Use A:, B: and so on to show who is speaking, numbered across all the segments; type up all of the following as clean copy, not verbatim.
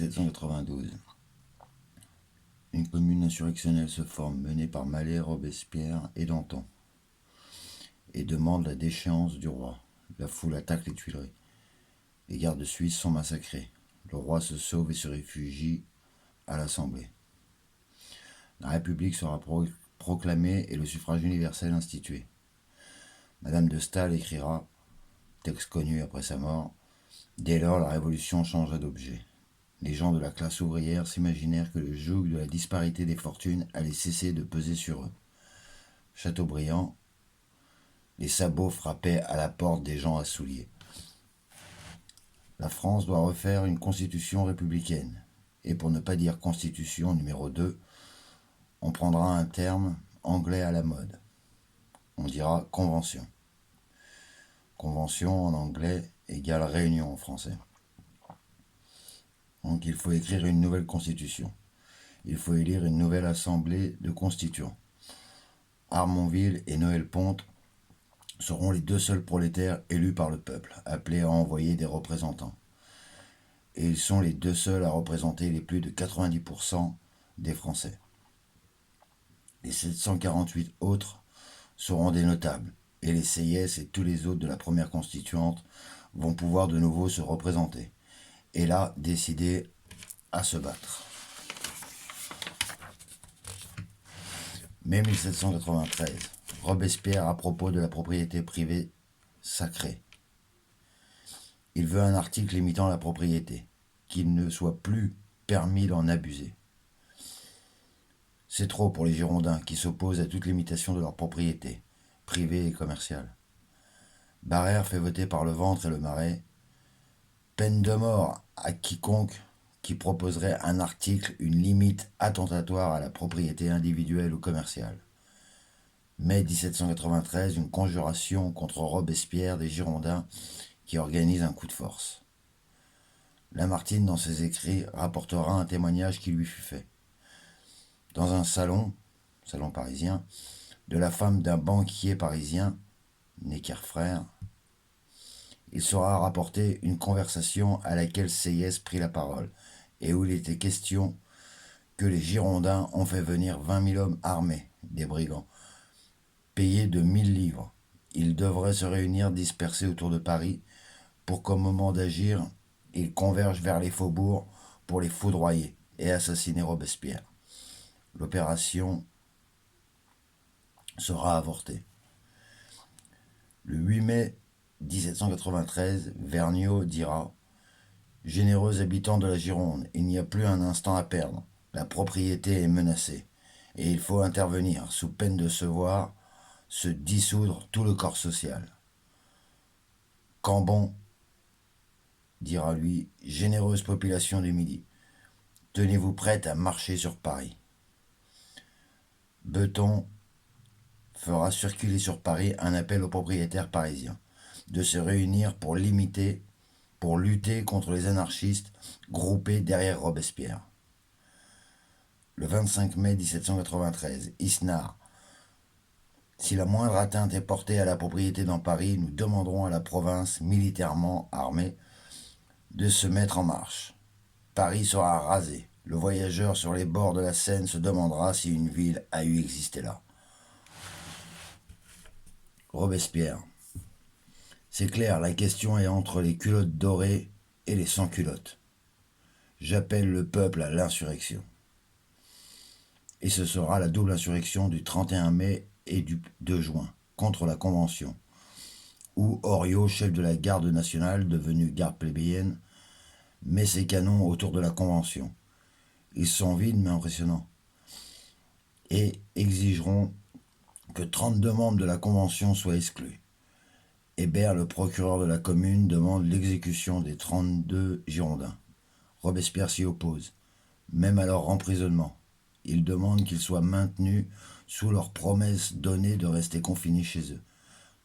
A: 1792. Une commune insurrectionnelle se forme, menée par Mallet, Robespierre et Danton, et demande la déchéance du roi. La foule attaque les Tuileries. Les gardes suisses sont massacrés. Le roi se sauve et se réfugie à l'Assemblée. La République sera proclamée et le suffrage universel institué. Madame de Staël écrira, texte connu après sa mort, « Dès lors, la Révolution changea d'objet. Les gens de la classe ouvrière s'imaginèrent que le joug de la disparité des fortunes allait cesser de peser sur eux. Chateaubriand, les sabots frappaient à la porte des gens à souliers. La France doit refaire une constitution républicaine. Et pour ne pas dire constitution numéro 2, on prendra un terme anglais à la mode. On dira convention. Convention en anglais égale réunion en français. Donc il faut écrire une nouvelle constitution. Il faut élire une nouvelle assemblée de constituants. Armonville et Noël-Ponte seront les deux seuls prolétaires élus par le peuple, appelés à envoyer des représentants. Et ils sont les deux seuls à représenter les plus de 90% des Français. Les 748 autres seront des notables, et les CIS et tous les autres de la première constituante vont pouvoir de nouveau se représenter, et là décider à se battre. Mai 1793, Robespierre à propos de la propriété privée sacrée. Il veut un article limitant la propriété, qu'il ne soit plus permis d'en abuser. C'est trop pour les Girondins qui s'opposent à toute limitation de leur propriété, privée et commerciale. Barère fait voter par le ventre et le marais peine de mort à quiconque qui proposerait un article, une limite attentatoire à la propriété individuelle ou commerciale. Mai 1793, une conjuration contre Robespierre des Girondins qui organise un coup de force. Lamartine, dans ses écrits, rapportera un témoignage qui lui fut fait. Dans un salon parisien, de la femme d'un banquier parisien, Necker frère, il sera rapporté une conversation à laquelle Sieyès prit la parole, et où il était question que les Girondins ont fait venir 20 000 hommes armés, des brigands, payés de 1000 livres. Ils devraient se réunir dispersés autour de Paris pour qu'au moment d'agir, ils convergent vers les faubourgs pour les foudroyer et assassiner Robespierre. L'opération sera avortée. Le 8 mai 1793, Vergniaud dira « Généreux habitants de la Gironde, il n'y a plus un instant à perdre. La propriété est menacée, et il faut intervenir, sous peine de se dissoudre tout le corps social. » Cambon dira lui « Généreuse population du Midi, tenez-vous prête à marcher sur Paris. » Beton fera circuler sur Paris un appel aux propriétaires parisiens de se réunir pour lutter contre les anarchistes groupés derrière Robespierre. Le 25 mai 1793, Isnard. Si la moindre atteinte est portée à la propriété dans Paris, nous demanderons à la province, militairement armée, de se mettre en marche. Paris sera rasé. Le voyageur sur les bords de la Seine se demandera si une ville a eu existé là. Robespierre. C'est clair, la question est entre les culottes dorées et les sans-culottes. J'appelle le peuple à l'insurrection. Et ce sera la double insurrection du 31 mai et du 2 juin, contre la Convention, où Henriot, chef de la garde nationale, devenue garde plébéienne, met ses canons autour de la Convention. Ils sont vides mais impressionnants. Et exigeront que 32 membres de la Convention soient exclus. Hébert, le procureur de la commune, demande l'exécution des 32 Girondins. Robespierre s'y oppose, même à leur emprisonnement. Il demande qu'ils soient maintenus sous leur promesse donnée de rester confinés chez eux.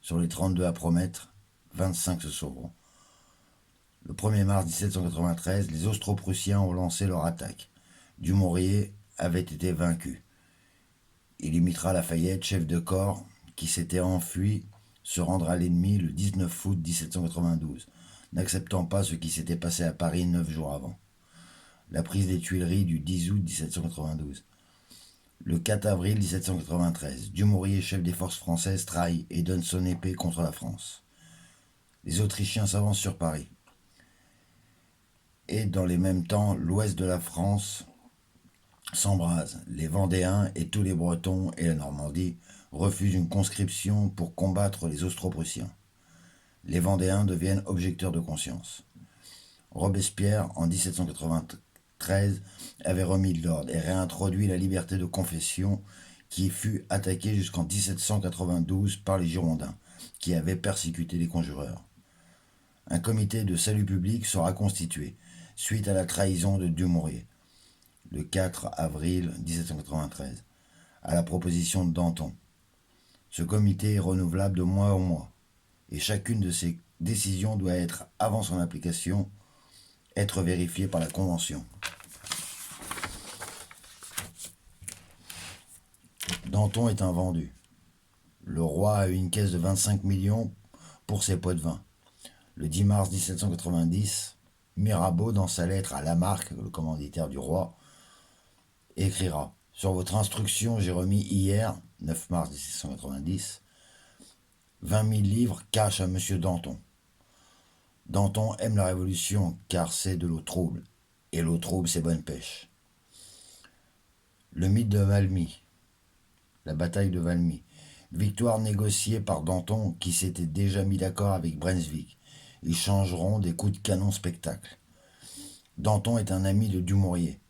A: Sur les 32 à promettre, 25 se sauveront. Le 1er mars 1793, les Austro-Prussiens ont lancé leur attaque. Dumouriez avait été vaincu. Il imitera Lafayette, chef de corps, qui s'était enfui, se rendre à l'ennemi le 19 août 1792, n'acceptant pas ce qui s'était passé à Paris 9 jours avant. la prise des Tuileries du 10 août 1792. Le 4 avril 1793, Dumouriez, chef des forces françaises, trahit et donne son épée contre la France. Les Autrichiens s'avancent sur Paris. Et dans les mêmes temps, l'ouest de la France s'embrase. Les Vendéens et tous les Bretons et la Normandie refusent une conscription pour combattre les Austro-Prussiens. Les Vendéens deviennent objecteurs de conscience. Robespierre, en 1793, avait remis de l'ordre et réintroduit la liberté de confession qui fut attaquée jusqu'en 1792 par les Girondins, qui avaient persécuté les conjureurs. Un comité de salut public sera constitué, suite à la trahison de Dumouriez, le 4 avril 1793, à la proposition de Danton. Ce comité est renouvelable de mois en mois, et chacune de ces décisions doit être, avant son application, être vérifiée par la Convention. Danton est un vendu. Le roi a eu une caisse de 25 millions pour ses pots de vin. Le 10 mars 1790, Mirabeau, dans sa lettre à Lamarque, le commanditaire du roi, écrira « Sur votre instruction, j'ai remis hier, 9 mars 1790, 20 000 livres cash à M. Danton. Danton aime la Révolution car c'est de l'eau trouble, et l'eau trouble c'est bonne pêche. » Le mythe de Valmy, la bataille de Valmy, victoire négociée par Danton qui s'était déjà mis d'accord avec Brunswick. Ils changeront des coups de canon spectacle. Danton est un ami de Dumouriez,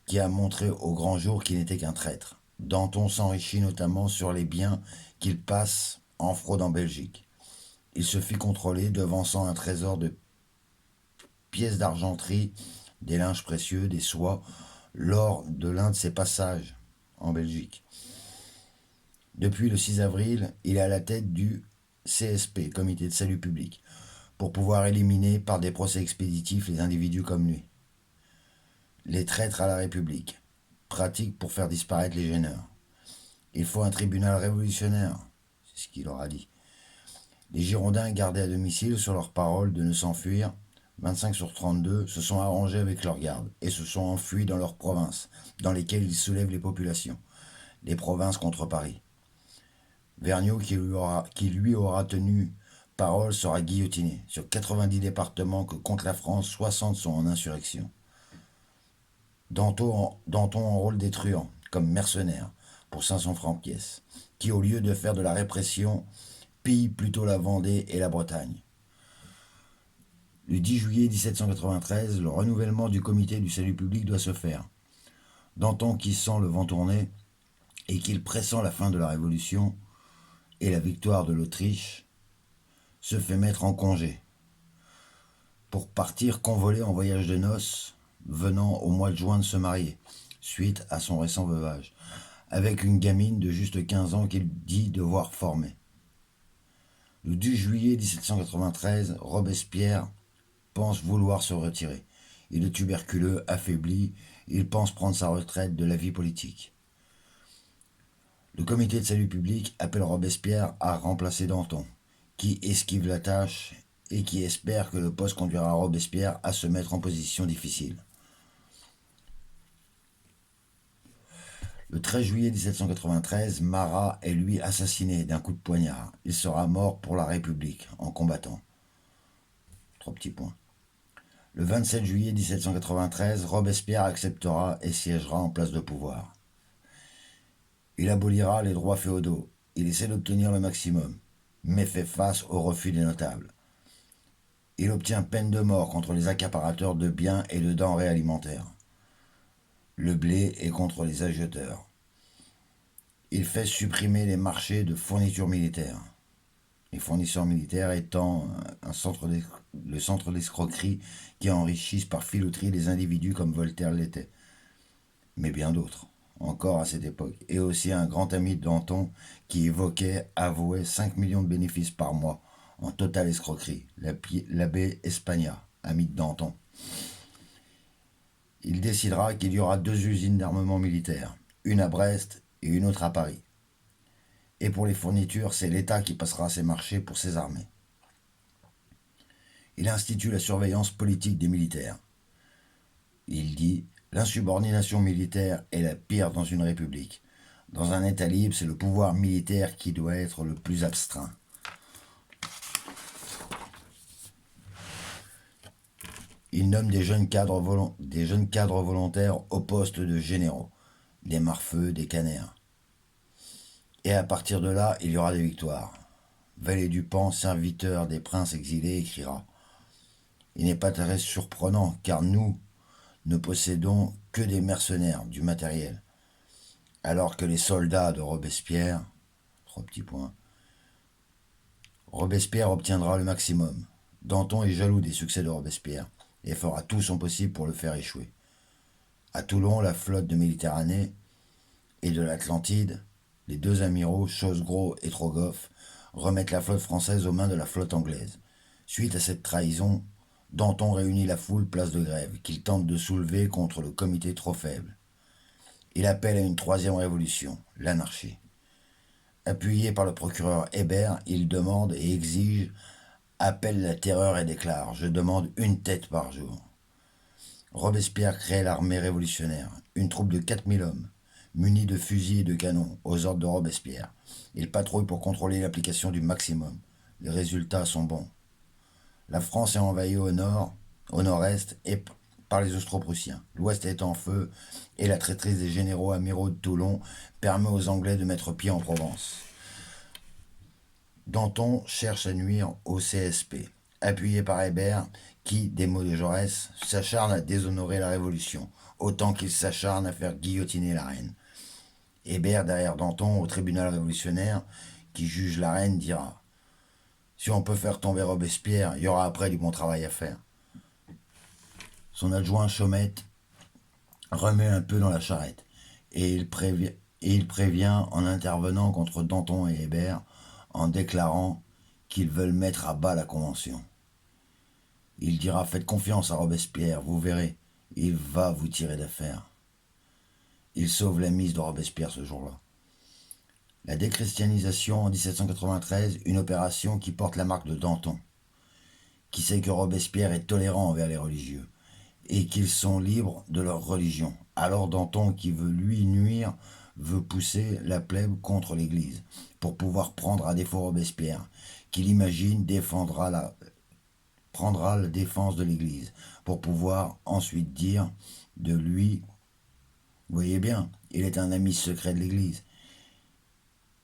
A: qui a montré au grand jour qu'il n'était qu'un traître. Danton s'enrichit notamment sur les biens qu'il passe en fraude en Belgique. Il se fit contrôler, devançant un trésor de pièces d'argenterie, des linges précieux, des soies, lors de l'un de ses passages en Belgique. Depuis le 6 avril, il est à la tête du CSP, Comité de salut public, pour pouvoir éliminer par des procès expéditifs les individus comme lui. Les traîtres à la République, pratique pour faire disparaître les gêneurs. Il faut un tribunal révolutionnaire, c'est ce qu'il leur a dit. Les Girondins gardés à domicile sur leur parole de ne s'enfuir, 25 sur 32, se sont arrangés avec leurs gardes et se sont enfuis dans leurs provinces, dans lesquelles ils soulèvent les populations. Les provinces contre Paris. Vergniaud, qui lui aura tenu parole, sera guillotiné. Sur 90 départements que compte la France, 60 sont en insurrection. Danton enrôle des truands, comme mercenaires, pour 500 francs pièce, qui au lieu de faire de la répression, pillent plutôt la Vendée et la Bretagne. Le 10 juillet 1793, le renouvellement du comité du salut public doit se faire. Danton, qui sent le vent tourner et qu'il pressent la fin de la Révolution et la victoire de l'Autriche, se fait mettre en congé pour partir convoler en voyage de noces, venant au mois de juin de se marier, suite à son récent veuvage, avec une gamine de juste 15 ans qu'il dit devoir former. Le 10 juillet 1793, Robespierre pense vouloir se retirer. Il est tuberculeux, affaibli, il pense prendre sa retraite de la vie politique. Le comité de salut public appelle Robespierre à remplacer Danton, qui esquive la tâche et qui espère que le poste conduira Robespierre à se mettre en position difficile. Le 13 juillet 1793, Marat est lui assassiné d'un coup de poignard. Il sera mort pour la République en combattant. 3 petits points. Le 27 juillet 1793, Robespierre acceptera et siégera en place de pouvoir. Il abolira les droits féodaux. Il essaie d'obtenir le maximum, mais fait face au refus des notables. Il obtient peine de mort contre les accaparateurs de biens et de denrées alimentaires. Le blé est contre les agioteurs. Il fait supprimer les marchés de fournitures militaires. Les fournisseurs militaires étant le centre d'escroquerie qui enrichissent par filouterie les individus comme Voltaire l'était. Mais bien d'autres, encore à cette époque. Et aussi un grand ami de Danton qui avouait 5 millions de bénéfices par mois en totale escroquerie, l'abbé Espagna, ami de Danton. Il décidera qu'il y aura 2 usines d'armement militaire, une à Brest et une autre à Paris. Et pour les fournitures, c'est l'État qui passera ses marchés pour ses armées. Il institue la surveillance politique des militaires. Il dit « L'insubordination militaire est la pire dans une république. Dans un État libre, c'est le pouvoir militaire qui doit être le plus astreint. » Il nomme des jeunes cadres volontaires au poste de généraux, des Marfeux, des Caners. Et à partir de là, il y aura des victoires. Valet du Pan, serviteur des princes exilés, écrira « Il n'est pas très surprenant, car nous ne possédons que des mercenaires, du matériel. Alors que les soldats de Robespierre, trois petits points, Robespierre obtiendra le maximum. Danton est jaloux des succès de Robespierre et fera tout son possible pour le faire échouer. À Toulon, la flotte de Méditerranée et de l'Atlantide, les deux amiraux, Chosgros et Trogoff, remettent la flotte française aux mains de la flotte anglaise. Suite à cette trahison, Danton réunit la foule place de Grève, qu'il tente de soulever contre le comité trop faible. Il appelle à une troisième révolution, l'anarchie. Appuyé par le procureur Hébert, il demande et exige, appelle la terreur et déclare « Je demande une tête par jour ». Robespierre crée l'armée révolutionnaire, une troupe de 4000 hommes, munis de fusils et de canons, aux ordres de Robespierre. Il patrouille pour contrôler l'application du maximum. Les résultats sont bons. La France est envahie au nord-est, et par les Austro-Prussiens. L'Ouest est en feu, et la traîtrise des généraux amiraux de Toulon permet aux Anglais de mettre pied en Provence. Danton cherche à nuire au CSP, appuyé par Hébert, qui, des mots de Jaurès, s'acharne à déshonorer la Révolution, autant qu'il s'acharne à faire guillotiner la reine. Hébert, derrière Danton, au tribunal révolutionnaire, qui juge la reine, dira « Si on peut faire tomber Robespierre, il y aura après du bon travail à faire. » Son adjoint Chaumette remet un peu dans la charrette, et il prévient en intervenant contre Danton et Hébert, en déclarant qu'ils veulent mettre à bas la Convention. Il dira « Faites confiance à Robespierre, vous verrez, il va vous tirer d'affaire. » Il sauve la mise de Robespierre ce jour-là. La déchristianisation en 1793, une opération qui porte la marque de Danton, qui sait que Robespierre est tolérant envers les religieux, et qu'ils sont libres de leur religion. Alors Danton, qui veut lui nuire, veut pousser la plèbe contre l'Église, pour pouvoir prendre à défaut Robespierre, qu'il imagine prendra la défense de l'Église, pour pouvoir ensuite dire de lui, vous voyez bien, il est un ami secret de l'Église.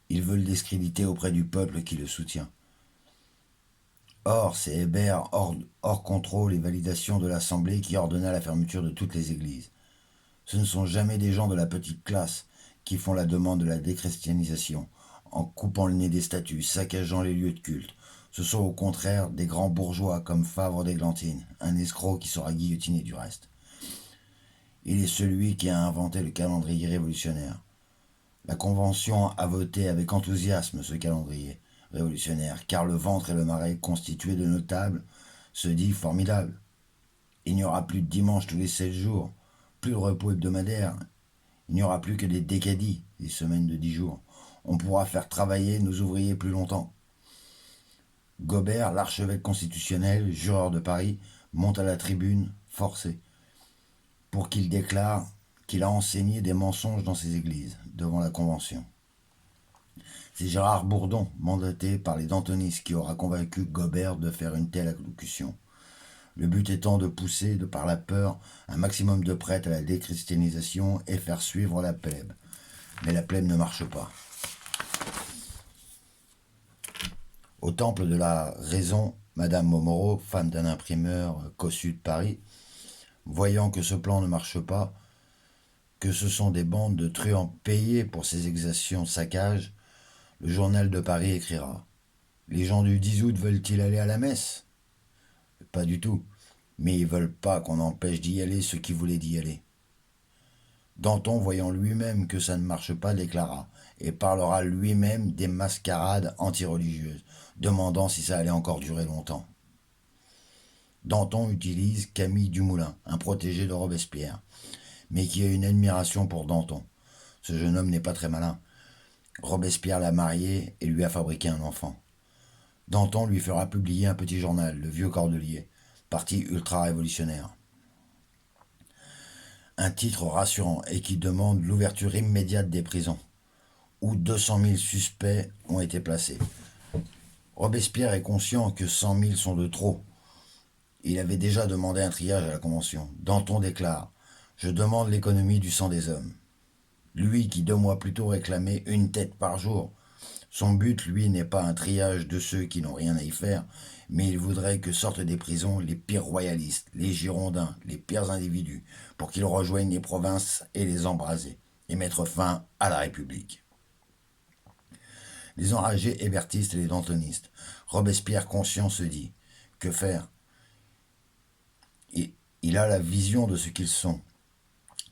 A: Il veut le discréditer auprès du peuple qui le soutient. Or, c'est Hébert, hors contrôle et validation de l'Assemblée, qui ordonna la fermeture de toutes les églises. Ce ne sont jamais des gens de la petite classe qui font la demande de la déchristianisation, en coupant le nez des statues, saccageant les lieux de culte. Ce sont au contraire des grands bourgeois comme Favre d'Églantine, un escroc qui sera guillotiné du reste. Il est celui qui a inventé le calendrier révolutionnaire. La Convention a voté avec enthousiasme ce calendrier révolutionnaire, car le ventre et le marais constitués de notables se dit formidable. Il n'y aura plus de dimanche tous les 7 jours, plus de repos hebdomadaire, il n'y aura plus que des décadis, des semaines de 10 jours. On pourra faire travailler nos ouvriers plus longtemps. Gobert, l'archevêque constitutionnel, jureur de Paris, monte à la tribune, forcé, pour qu'il déclare qu'il a enseigné des mensonges dans ses églises, devant la Convention. C'est Gérard Bourdon, mandaté par les dantonistes, qui aura convaincu Gobert de faire une telle allocution. Le but étant de pousser, par la peur, un maximum de prêtres à la déchristianisation et faire suivre la plèbe. Mais la plèbe ne marche pas. Au temple de la raison, Madame Momoreau, femme d'un imprimeur cossu de Paris, voyant que ce plan ne marche pas, que ce sont des bandes de truands payés pour ces exactions saccages, le journal de Paris écrira « Les gens du 10 août veulent-ils aller à la messe ?» Pas du tout, mais ils veulent pas qu'on empêche d'y aller ceux qui voulaient d'y aller. Danton, voyant lui-même que ça ne marche pas, déclara et parlera lui-même des mascarades antireligieuses, demandant si ça allait encore durer longtemps. Danton utilise Camille Dumoulin, un protégé de Robespierre, mais qui a une admiration pour Danton. Ce jeune homme n'est pas très malin. Robespierre l'a marié et lui a fabriqué un enfant. Danton lui fera publier un petit journal, Le Vieux Cordelier, parti ultra-révolutionnaire. Un titre rassurant et qui demande l'ouverture immédiate des prisons, où 200 000 suspects ont été placés. Robespierre est conscient que 100 000 sont de trop. Il avait déjà demandé un triage à la Convention. Danton déclare « Je demande l'économie du sang des hommes ». Lui qui 2 mois plus tôt réclamait une tête par jour. Son but, lui, n'est pas un triage de ceux qui n'ont rien à y faire, mais il voudrait que sortent des prisons les pires royalistes, les girondins, les pires individus, pour qu'ils rejoignent les provinces et les embraser, et mettre fin à la République. Les enragés hébertistes et les dantonistes. Robespierre conscient se dit « Que faire ?» Il a la vision de ce qu'ils sont.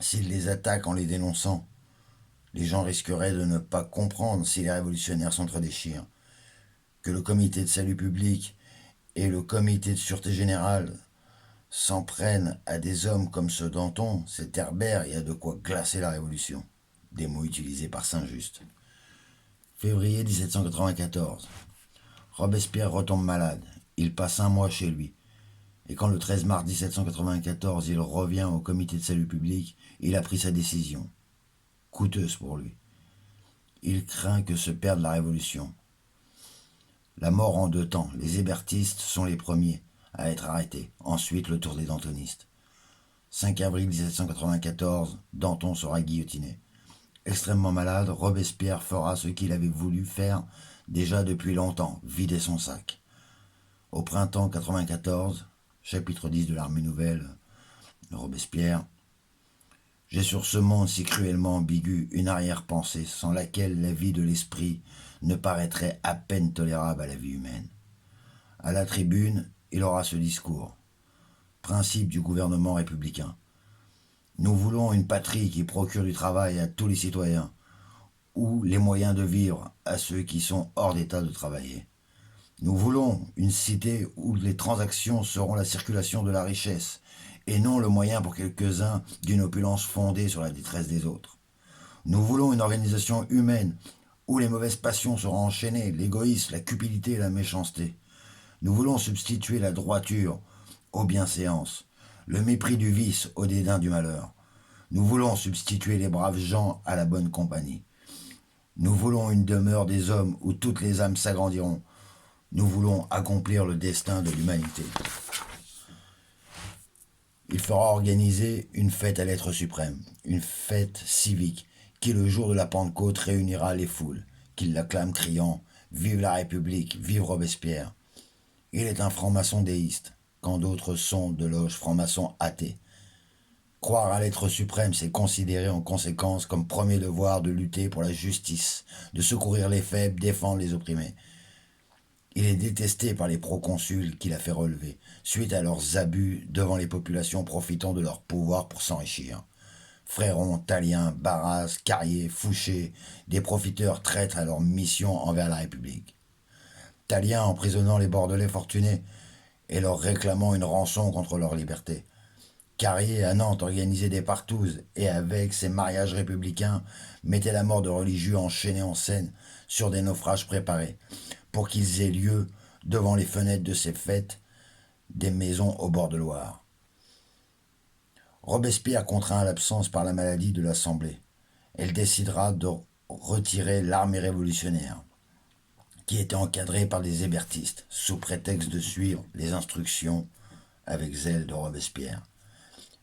A: S'il les attaque en les dénonçant, les gens risqueraient de ne pas comprendre si les révolutionnaires s'entre-déchirent. Que le comité de salut public et le comité de sûreté générale s'en prennent à des hommes comme ce Danton, cet Herbert, il y a de quoi glacer la révolution. Des mots utilisés par Saint-Just. Février 1794. Robespierre retombe malade. Il passe 1 mois chez lui. Et quand le 13 mars 1794, il revient au comité de salut public, il a pris sa décision. Coûteuse pour lui. Il craint que se perde la révolution. La mort en 2 temps. Les hébertistes sont les premiers à être arrêtés. Ensuite, le tour des dantonistes. 5 avril 1794, Danton sera guillotiné. Extrêmement malade, Robespierre fera ce qu'il avait voulu faire déjà depuis longtemps, vider son sac. Au printemps 94, chapitre 10 de l'Armée nouvelle, Robespierre. J'ai sur ce monde si cruellement ambigu une arrière-pensée sans laquelle la vie de l'esprit ne paraîtrait à peine tolérable à la vie humaine. À la tribune, il aura ce discours. Principe du gouvernement républicain. Nous voulons une patrie qui procure du travail à tous les citoyens, ou les moyens de vivre à ceux qui sont hors d'état de travailler. Nous voulons une cité où les transactions seront la circulation de la richesse, et non le moyen pour quelques-uns d'une opulence fondée sur la détresse des autres. Nous voulons une organisation humaine où les mauvaises passions seront enchaînées, l'égoïsme, la cupidité et la méchanceté. Nous voulons substituer la droiture aux bienséances, le mépris du vice au dédain du malheur. Nous voulons substituer les braves gens à la bonne compagnie. Nous voulons une demeure des hommes où toutes les âmes s'agrandiront. Nous voulons accomplir le destin de l'humanité. Il fera organiser une fête à l'être suprême, une fête civique, qui le jour de la Pentecôte réunira les foules, qui l'acclament criant « Vive la République, vive Robespierre !» Il est un franc-maçon déiste, quand d'autres sont de loges francs-maçons athées. Croire à l'être suprême, c'est considérer en conséquence comme premier devoir de lutter pour la justice, de secourir les faibles, défendre les opprimés. Il est détesté par les proconsuls qu'il a fait relever, suite à leurs abus devant les populations profitant de leur pouvoir pour s'enrichir. Fréron, Tallien, Barras, Carrier, Fouché, des profiteurs traîtres à leur mission envers la République. Tallien emprisonnant les Bordelais fortunés et leur réclamant une rançon contre leur liberté. Carrier à Nantes organisait des partouzes et avec ses mariages républicains mettait la mort de religieux enchaînés en scène sur des naufrages préparés pour qu'ils aient lieu devant les fenêtres de ces fêtes des maisons au bord de Loire. Robespierre contraint à l'absence par la maladie de l'Assemblée. Elle décidera de retirer l'armée révolutionnaire, qui était encadrée par des hébertistes, sous prétexte de suivre les instructions avec zèle de Robespierre.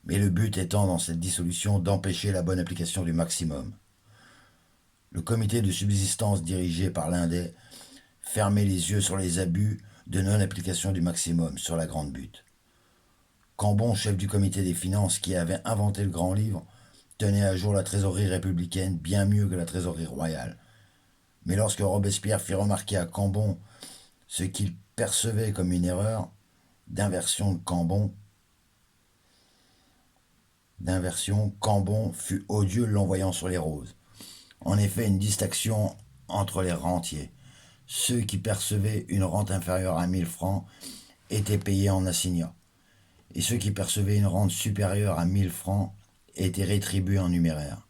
A: Mais le but étant dans cette dissolution d'empêcher la bonne application du maximum. Le comité de subsistance dirigé par l'Indais fermait les yeux sur les abus de non-application du maximum sur la grande butte. Cambon, chef du comité des finances qui avait inventé le grand livre, tenait à jour la trésorerie républicaine bien mieux que la trésorerie royale. Mais lorsque Robespierre fit remarquer à Cambon ce qu'il percevait comme une erreur d'inversion, Cambon fut odieux l'envoyant sur les roses. En effet, une distinction entre les rentiers. Ceux qui percevaient une rente inférieure à 1000 francs étaient payés en assignats, et ceux qui percevaient une rente supérieure à 1000 francs étaient rétribués en numéraire.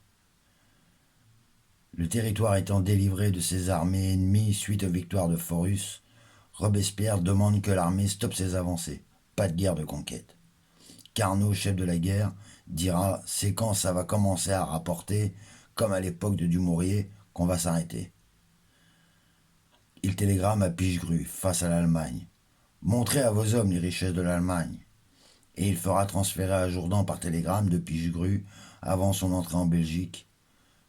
A: Le territoire étant délivré de ses armées ennemies suite aux victoires de Forus, Robespierre demande que l'armée stoppe ses avancées. Pas de guerre de conquête. Carnot, chef de la guerre, dira « c'est quand ça va commencer à rapporter, comme à l'époque de Dumouriez, qu'on va s'arrêter ». Il télégramme à Pichegru, face à l'Allemagne. Montrez à vos hommes les richesses de l'Allemagne. Et il fera transférer à Jourdan par télégramme de Pichegru, avant son entrée en Belgique.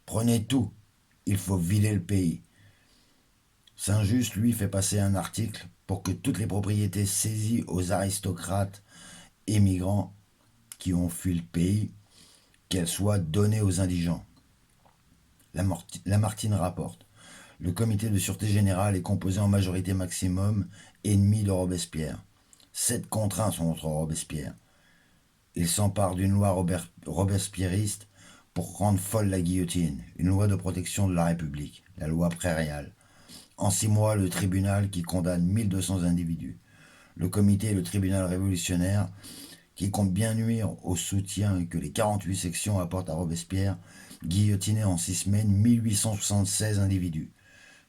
A: Prenez tout, il faut vider le pays. Saint-Just, lui, fait passer un article pour que toutes les propriétés saisies aux aristocrates émigrants qui ont fui le pays, qu'elles soient données aux indigents. Lamartine rapporte. Le comité de sûreté générale est composé en majorité maximum ennemi de Robespierre. 7 contre 1 sont contre Robespierre. Il s'empare d'une loi robespierriste pour rendre folle la guillotine, une loi de protection de la République, la loi prairiale. En 6 mois, le tribunal qui condamne 1200 individus. Le comité et le tribunal révolutionnaire qui compte bien nuire au soutien que les 48 sections apportent à Robespierre, guillotiné en 6 semaines 1876 individus.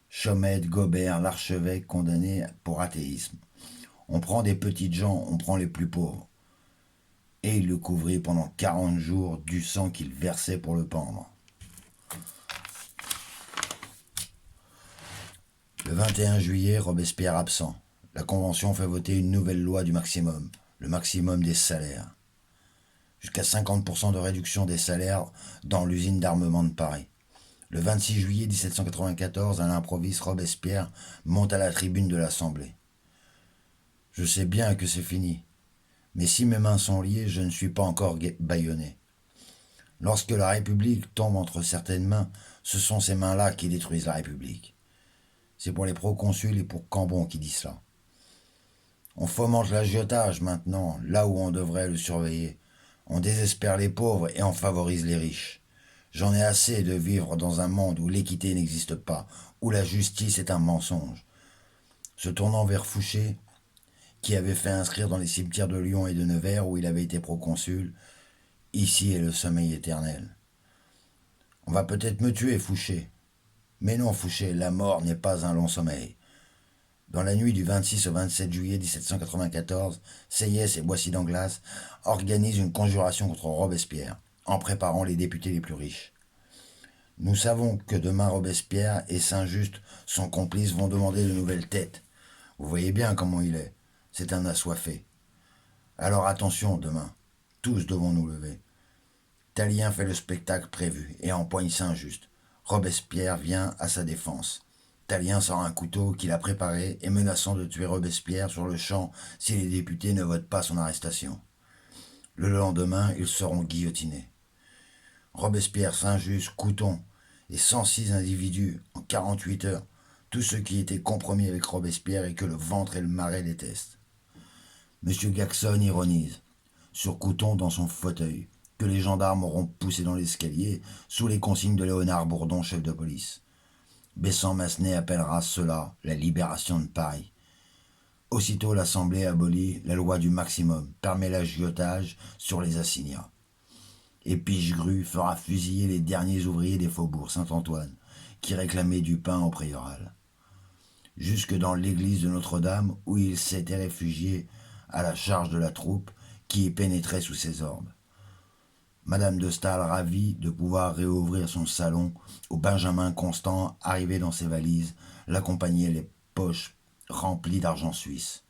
A: Chaumette, Gobert, l'archevêque condamnés pour athéisme. On prend des petites gens, on prend les plus pauvres. Et il le couvrit pendant 40 jours du sang qu'il versait pour le pendre. Le 21 juillet, Robespierre absent. La Convention fait voter une nouvelle loi du maximum, le maximum des salaires. Jusqu'à 50% de réduction des salaires dans l'usine d'armement de Paris. Le 26 juillet 1794, à l'improviste, Robespierre monte à la tribune de l'Assemblée. Je sais bien que c'est fini, mais si mes mains sont liées, je ne suis pas encore bâillonné. Lorsque la République tombe entre certaines mains, ce sont ces mains-là qui détruisent la République. C'est pour les proconsuls et pour Cambon qui dit cela. On fomente l'agiotage maintenant, là où on devrait le surveiller. On désespère les pauvres et on favorise les riches. J'en ai assez de vivre dans un monde où l'équité n'existe pas, où la justice est un mensonge. Se tournant vers Fouché, qui avait fait inscrire dans les cimetières de Lyon et de Nevers, où il avait été proconsul, « Ici est le sommeil éternel ». On va peut-être me tuer, Fouché. Mais non, Fouché, la mort n'est pas un long sommeil. Dans la nuit du 26 au 27 juillet 1794, Sieyès et Boissy d'Anglas organisent une conjuration contre Robespierre, en préparant les députés les plus riches. Nous savons que demain Robespierre et Saint-Just, son complice, vont demander de nouvelles têtes. Vous voyez bien comment il est. C'est un assoiffé. Alors attention, demain. Tous devons nous lever. Tallien fait le spectacle prévu et empoigne Saint-Just. Robespierre vient à sa défense. Tallien sort un couteau qu'il a préparé et menaçant de tuer Robespierre sur le champ si les députés ne votent pas son arrestation. Le lendemain, ils seront guillotinés. Robespierre, Saint-Just, Couthon et 106 individus en 48 heures, tous ceux qui étaient compromis avec Robespierre et que le ventre et le marais détestent. M. Jackson ironise sur Couthon dans son fauteuil, que les gendarmes auront poussé dans l'escalier sous les consignes de Léonard Bourdon, chef de police. Besson-Massenet appellera cela la libération de Paris. Aussitôt, l'Assemblée abolit la loi du maximum, permet l'agiotage sur les assignats. Et Pichegru fera fusiller les derniers ouvriers des faubourgs Saint-Antoine, qui réclamaient du pain au prioral. Jusque dans l'église de Notre-Dame, où il s'était réfugié à la charge de la troupe qui y pénétrait sous ses ordres. Madame de Staël, ravie de pouvoir réouvrir son salon, où Benjamin Constant, arrivé dans ses valises, l'accompagnait les poches remplies d'argent suisse.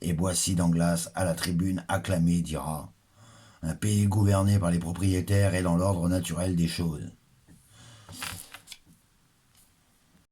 A: Et Boissy d'Anglas, à la tribune acclamée, dira « Un pays gouverné par les propriétaires est dans l'ordre naturel des choses.